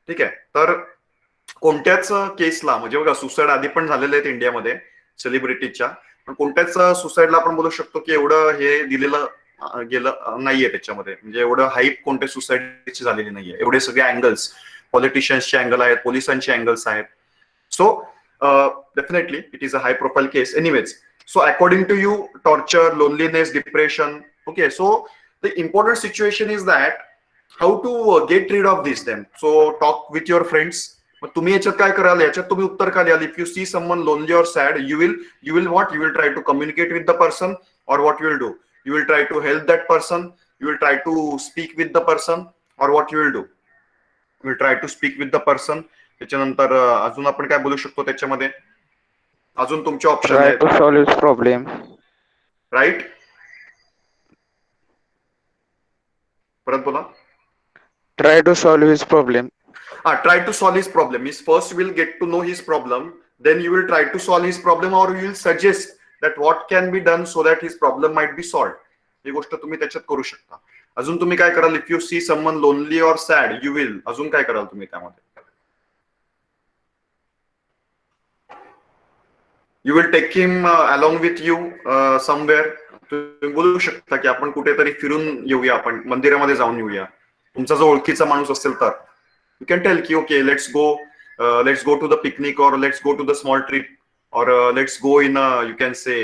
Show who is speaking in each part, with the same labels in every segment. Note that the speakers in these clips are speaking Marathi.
Speaker 1: ठीक आहे. तर कोणत्याच केसला म्हणजे बघा सुसाईड आधी पण झालेले आहेत इंडियामध्ये सेलिब्रिटीच्या, पण कोणत्याच सुसाईडला आपण बोलू शकतो की एवढं हे दिलेलं गेलं नाहीये त्याच्यामध्ये, म्हणजे एवढं हाईप कोणत्या सुसाईडची झालेली नाहीये. एवढे सगळे अँगल्स, पॉलिटिशियन्सचे अँगल आहेत, पोलिसांचे अँगल्स आहेत. So definitely it is a high profile case anyways. So according to you, torture, loneliness, depression, okay, so the important situation is that how to get rid of this them. So talk with your friends. मग तुम्ही याच्यात काय कराल, याच्यात तुम्ही उत्तर काय द्याल? If you see someone lonely or sad, you will what, you will try to communicate with the person, or what you will do, you will try to help that person, you will try to speak with the person, or what you will do, you will try to speak with the person. त्याच्यानंतर अजून आपण काय बोलू शकतो त्याच्यामध्ये, अजून तुमचे ऑप्शन
Speaker 2: Try
Speaker 1: आहेत.
Speaker 2: to solve his problem.
Speaker 1: Right, परत बोला.
Speaker 2: Try to solve his problem.
Speaker 1: Try to solve his problem means first you will get to know his problem, then you will try to solve his problem, or you will suggest that what can be done so that his problem might be solved. ही गोष्ट तुम्ही त्याच्यात करू शकता. अजून तुम्ही काय कराल? If you see someone lonely or sad, you will, अजून काय कराल तुम्ही त्यामध्ये? You will take him along with you somewhere. तुम्ही बोलू शकता की आपण कुठेतरी फिरून येऊया, आपण मंदिरामध्ये जाऊन येऊया. तुमचा जो ओळखीचा माणूस असेल तर you can tell ki okay, let's go to the picnic, or let's go to the small trip, or let's go in a, you can say,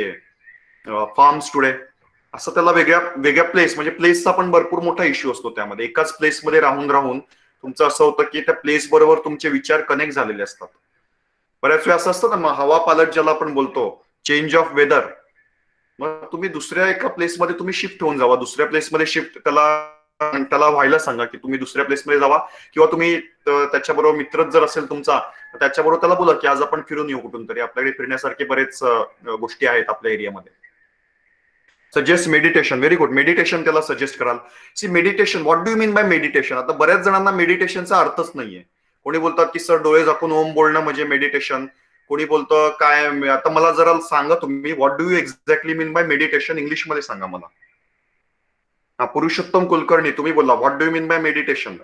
Speaker 1: farms today. असं त्याला वेगळ्या वेगळ्या प्लेस, म्हणजे प्लेसचा पण भरपूर मोठा इश्यू असतो त्यामध्ये. एकाच प्लेसमध्ये राहून राहून तुमचं असं होतं की त्या प्लेस बरोबर तुमचे विचार कनेक्ट झालेले असतात. बऱ्याच वेळा असं असतं ना, मग हवा पालट ज्याला आपण बोलतो, चेंज ऑफ वेदर. मग तुम्ही दुसऱ्या एका प्लेसमध्ये तुम्ही शिफ्ट होऊन जावा, दुसऱ्या प्लेसमध्ये शिफ्ट त्याला व्हायला सांगा की तुम्ही दुसऱ्या प्लेसमध्ये जावा, किंवा तुम्ही त्याच्याबरोबर मित्रच जर असेल तुमचा, त्याच्याबरोबर त्याला बोला की आज आपण फिरून येऊ कुठून तरी, आपल्याकडे फिरण्यासारखे बरेच गोष्टी आहेत आपल्या एरियामध्ये. Suggest meditation, very good. Meditation त्याला सजेस्ट कराल. See meditation, what do you mean by meditation? आता बऱ्याच जणांना मेडिटेशनचा अर्थच नाहीये. कोणी बोलतात की सर डोळे झाकून ओम बोलणं म्हणजे मेडिटेशन, कोणी बोलतं काय. आता मला जरा सांगा तुम्ही, what do you exactly mean by meditation, English मध्ये सांगा मला. पुरुषोत्तम कुलकर्णी, तुम्ही बोला, what do you mean by meditation?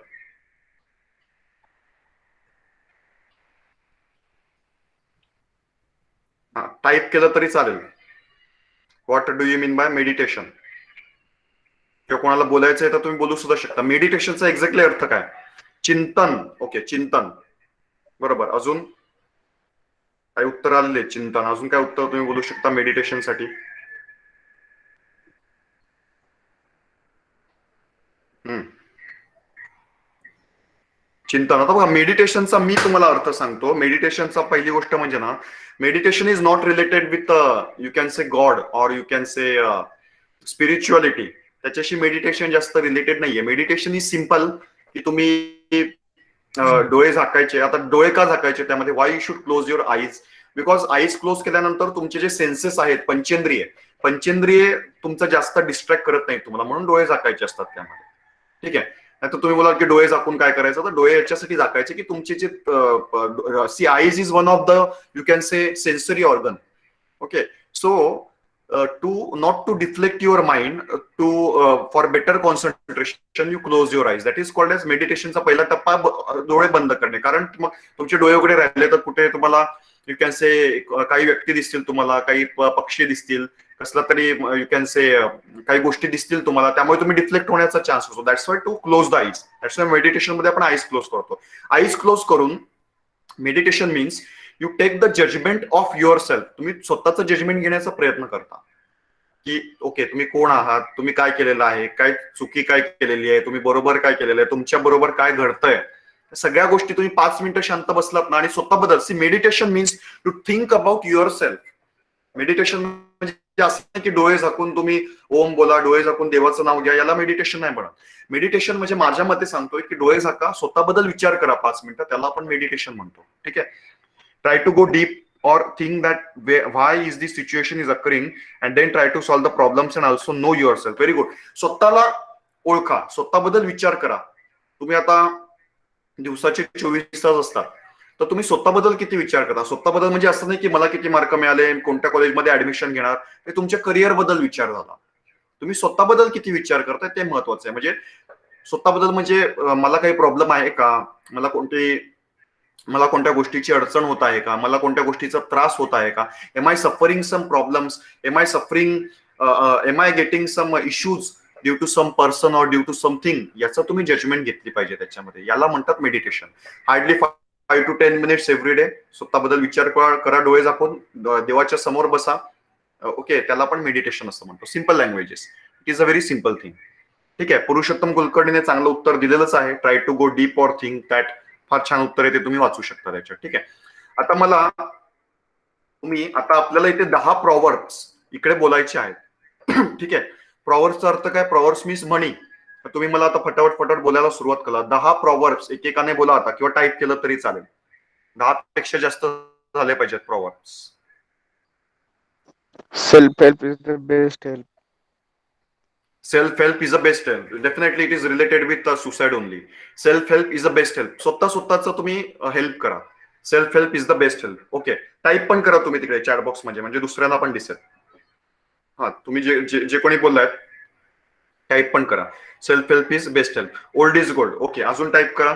Speaker 1: Type केलं तरी चालेल. What do you mean by meditation? किंवा कोणाला बोलायचं आहे तर तुम्ही बोलू सुद्धा शकता. मेडिटेशनचा एक्झॅक्टली अर्थ काय? चिंतन. ओके, चिंतन, बरोबर. अजून काय उत्तर आलेले? चिंतन. अजून काय उत्तर तुम्ही बोलू शकता मेडिटेशन साठी? चिंतन. आता बघा, मेडिटेशनचा मी तुम्हाला अर्थ सांगतो. मेडिटेशनचा पहिली गोष्ट म्हणजे ना, meditation is not related with you can say God, और यू कॅन से स्पिरिच्युअलिटी. त्याच्याशी मेडिटेशन जास्त रिलेटेड नाहीये. मेडिटेशन इज सिम्पल की तुम्ही डोळे झाकायचे. आता डोळे का झाकायचे त्यामध्ये? Y you should close your eyes? Because eyes close केल्यानंतर तुमचे जे सेन्सेस आहेत, पंचेंद्रिय तुमचं जास्त डिस्ट्रॅक्ट करत नाही तुम्हाला, म्हणून डोळे झाकायचे असतात त्यामध्ये. ठीक आहे. नाही तर तुम्ही बोलाल की डोळे झाकून काय करायचं, तर डोळे याच्यासाठी झाकायचे की तुमचे जे see eyes is one of the you can say sensory organ. Okay, so to not to deflect your mind, to for better concentration you close your eyes. That is called as मेडिटेशनचा पहिला टप्पा डोळे बंद करणे. कारण मग तुमचे डोळे वगैरे राहिले तर कुठे तुम्हाला यू कॅन से काही व्यक्ती दिसतील तुम्हाला, काही पक्षी दिसतील, कसला तरी यू कॅन से काही गोष्टी दिसतील तुम्हाला, त्यामुळे तुम्ही डिफ्लेक्ट होण्याचा चान्स असतो. That's why to close the eyes. That's why meditation मध्ये आपण आईज क्लोज करतो. आईज क्लोज करून meditation means you take the judgement of your self. तुम्ही स्वतःचं जजमेंट घेण्याचा प्रयत्न करता की ओके, तुम्ही कोण आहात, तुम्ही काय केलेलं आहे, काय चुकी काय केलेली आहे, तुम्ही बरोबर काय केलेलं आहे, तुमच्या बरोबर काय घडतंय, सगळ्या गोष्टी तुम्ही 5 मिनिटं शांत बसलात ना आणि स्वतः बदल. See meditation means to think about your self. Meditation म्हणजे असं नाही की डोळे झाकून तुम्ही ओम बोला, डोळे झाकून देवाचं नाव घ्या, याला मेडिटेशन नाही म्हणत. मेडिटेशन म्हणजे माझ्या मते सांगतोय की डोळे झाका, स्वतःबद्दल विचार करा 5 मिनिटं, त्याला आपण मेडिटेशन म्हणतो. ठीक आहे. Try to go deep or think that why is this situation is occurring, and then try to solve the problems and also know yourself. Very good. स्वतःला ओळखा, स्वतःबद्दल विचार करा. तुम्ही आता दिवसाचे 24 तास असतात, तर तुम्ही स्वतःबद्दल किती विचार करता? स्वतःबद्दल म्हणजे असं नाही की मला किती मार्क मिळाले, कोणत्या कॉलेजमध्ये ऍडमिशन घेणार, ते तुमच्या करिअर बद्दल विचार झाला. तुम्ही स्वतःबद्दल किती विचार करताय ते महत्वाचं आहे. म्हणजे स्वतःबद्दल म्हणजे मला काही प्रॉब्लेम आहे का, मला कोणत्या गोष्टीची अडचण होत आहे का, मला कोणत्या गोष्टीचा त्रास होत आहे का, am I suffering some problems, am I getting some issues due to some person or due to something, याचं तुम्ही जजमेंट घेतली पाहिजे त्याच्यामध्ये. याला म्हणतात meditation. Hardly 5 to 10 minutes every day स्वतःबद्दल विचार करा, डोळे झाकून देवाच्या समोर बसा. ओके, त्याला आपण मेडिटेशन असं म्हणतो. Simple languages, it is a very simple thing. ठीक आहे, पुरुषोत्तम कुलकर्णीने चांगलं उत्तर दिलेलंच आहे. Try to go deep or think that. फार छान उत्तर आहे, ते तुम्ही वाचू शकता त्याच्यात. ठीक आहे, आता आपल्याला इथे 10 प्रॉवर्ब्स इकडे बोलायचे आहेत. ठीक आहे, प्रॉवर्ब्सचा अर्थ काय? प्रॉवर्ब्स मीन्स म्हणी. तुम्ही मला आता फटाफट बोलायला सुरुवात करा. 10 प्रॉवर्ब्स एकेकाने बोला आता, किंवा टाईप केलं तरी चालेल. 10 पेक्षा जास्त झाले पाहिजेत प्रॉवर्ब्स.
Speaker 2: Self help is the best help.
Speaker 1: Self help is a best help. Definitely it is related with suicide only. Self help is a best help. स्वतःचं तुम्ही हेल्प करा. Self help is the best help. Okay, type पण करा तुम्ही तिकडे चॅट बॉक्स म्हणजे दुसऱ्यांना पण दिसेल. हा, तुम्ही जे कोणी बोललाय टाईप पण करा. Self help is best help. Old is gold. Okay, अजून टाईप करा.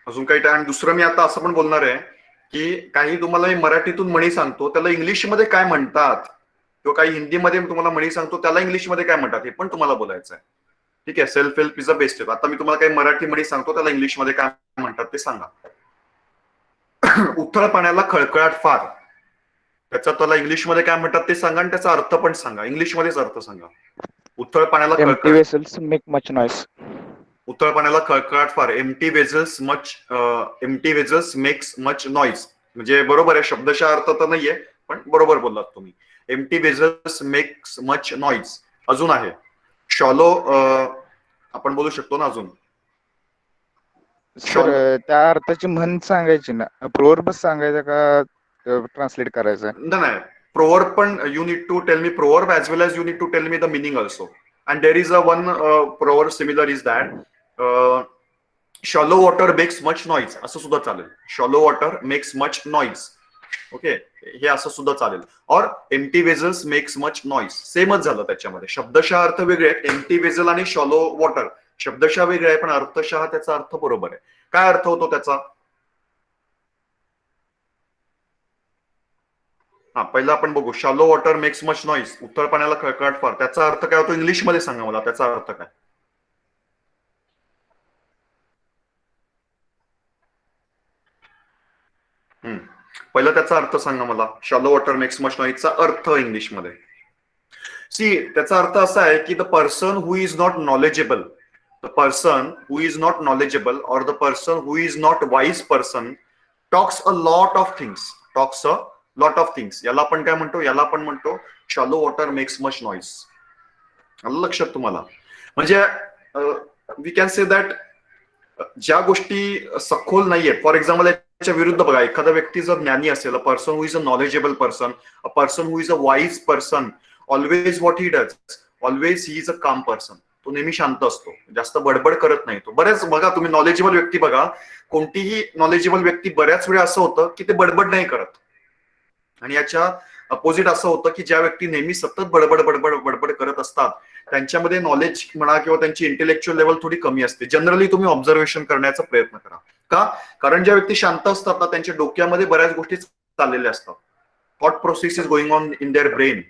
Speaker 1: अजून काही टाइम. दुसरं मी आता असं पण बोलणार आहे की काही तुम्हाला मी मराठीतून म्हणी सांगतो, त्याला इंग्लिशमध्ये काय म्हणतात, किंवा काही हिंदीमध्ये तुम्हाला म्हणी सांगतो, त्याला इंग्लिशमध्ये काय म्हणतात, हे पण तुम्हाला बोलायचं आहे. ठीक आहे, self help is a best help. आता मी तुम्हाला काही मराठी म्हणी सांगतो, त्याला इंग्लिशमध्ये काय म्हणतात ते सांगा. उथळ पाण्याला खळखळाट फार, त्याला इंग्लिशमध्ये काय म्हणतात ते सांगा, आणि त्याचा अर्थ पण सांगा. इंग्लिशमध्येच अर्थ सांगा. उथळ पाण्याला
Speaker 2: Empty
Speaker 1: खळखळाट.
Speaker 2: vessels make much noise.
Speaker 1: उथळ पाण्याला खळखळाट फार. Empty vessels makes much noise. म्हणजे बरोबर आहे, शब्दशः अर्थ तर नाहीये, पण बरोबर बोललात तुम्ही. Empty vessels makes much noise. अजून आहे शॉलो. आपण बोलू शकतो ना अजून.
Speaker 2: सर, त्या अर्थाची म्हण सांगायची ना, प्रोवर्ब सांगायचा का ट्रान्सलेट करायचा?
Speaker 1: नाही, प्रोवर्ब पण you need to tell me proverb as well as you need to tell me the meaning also. And there is a one proverb similar is that shallow water makes much noise, असं सुद्धा चालेल. Shallow water makes much noise. Okay, हे असं सुद्धा चालेल. और empty vessels makes much noise, सेमच झालं त्याच्यामध्ये. शब्दशः अर्थ वेगळे आहेत. एम्प्टी वेझल आणि शॉलो वॉटर शब्दशः वेगळे आहे, पण अर्थशः त्याचा अर्थ बरोबर आहे. काय अर्थ होतो त्याचा? हा, पहिला आपण बघू. Shallow water makes much noise, उत्तर पाण्याला खळखळाट फार, त्याचा अर्थ काय होतो इंग्लिशमध्ये सांगा मला, त्याचा अर्थ काय? पहिला त्याचा अर्थ सांगा मला. शॉलो वॉटर मेक्स मच नॉईजचा अर्थ इंग्लिशमध्ये. सी, त्याचा अर्थ असा आहे की the person who is not knowledgeable, और the person who is not wise person talks a lot of things. याला आपण काय म्हणतो? याला आपण म्हणतो shallow water makes much noise. आलं लक्षात तुम्हाला? म्हणजे वी कॅन से दॅट ज्या गोष्टी सखोल नाहीयेत, फॉर एक्झाम्पल याच्या विरुद्ध बघा, एखादा व्यक्ती जर ज्ञानी असेल, a person who is a knowledgeable person, a person who is a wise person, always what he does, always he is a काम पर्सन. तो नेहमी शांत असतो, जास्त बडबड करत नाही तो. बऱ्याच बघा तुम्ही नॉलेजेबल व्यक्ती बघा, कोणतीही नॉलेजेबल व्यक्ती बऱ्याच वेळा असं होतं की ते बडबड नाही करत. आणि याच्या अपोजिट असं होतं की ज्या व्यक्ती नेहमी सतत बडबड करत असतात, त्यांच्यामध्ये नॉलेज म्हणा किंवा त्यांची इंटेलेक्च्युअल लेवल थोडी कमी असते. जनरली तुम्ही ऑब्झर्वेशन करण्याचा प्रयत्न करा. का? कारण ज्या व्यक्ती शांत असतात ना, त्यांच्या डोक्यामध्ये बऱ्याच गोष्टी चाललेल्या असतात. Thought process is going on in their brain.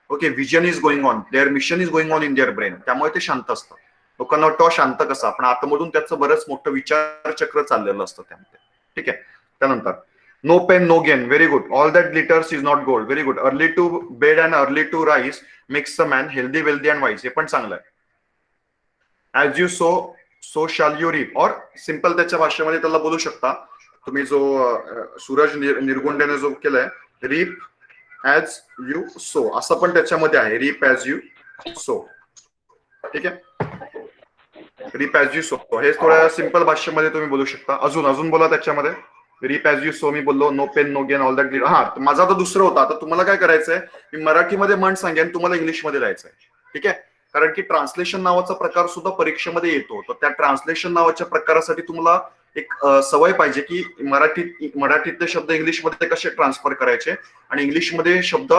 Speaker 1: Okay, vision is going on, their mission is going on in their brain. त्यामुळे ते शांत असतात. लोकांना वाटतं शांत कसा, पण आतमधून त्याचं बरंच मोठं विचारचक्र चाललेलं असतं त्यामध्ये. ठीक आहे, त्यानंतर no pain no gain. Very good. All that glitters is not gold. Very good. Early to bed and early to rise makes a man healthy, wealthy and wise. हे पण चांगलं आहे. As you sow shall you reap. और सिंपल त्याच्या भाषेमध्ये त्याला बोलू शकता तुम्ही, जो सूरज निरगुंडेने जो केलाय, रीप ऍज यू सो, असं पण त्याच्यामध्ये आहे. Reap as you sow. ठीक आहे, रीप ऍज यू सो, हे थोड्या सिंपल भाषेमध्ये तुम्ही बोलू शकता. अजून बोला त्याच्यामध्ये. रीप ऍज यू सो मी बोललो. No pain no gain, all that glitter. हा, माझा तर दुसरं होता. आता तुम्हाला काय करायचंय, मी मराठीमध्ये म्हण सांगेन, तुम्हाला इंग्लिशमध्ये जायचंय. ठीक आहे, कारण की ट्रान्सलेशन नावाचा प्रकार सुद्धा परीक्षेमध्ये येतो. तर त्या ट्रान्सलेशन नावाच्या प्रकारासाठी तुम्हाला एक सवय पाहिजे की मराठीतले शब्द इंग्लिशमध्ये कसे ट्रान्सफर करायचे आणि इंग्लिशमध्ये शब्द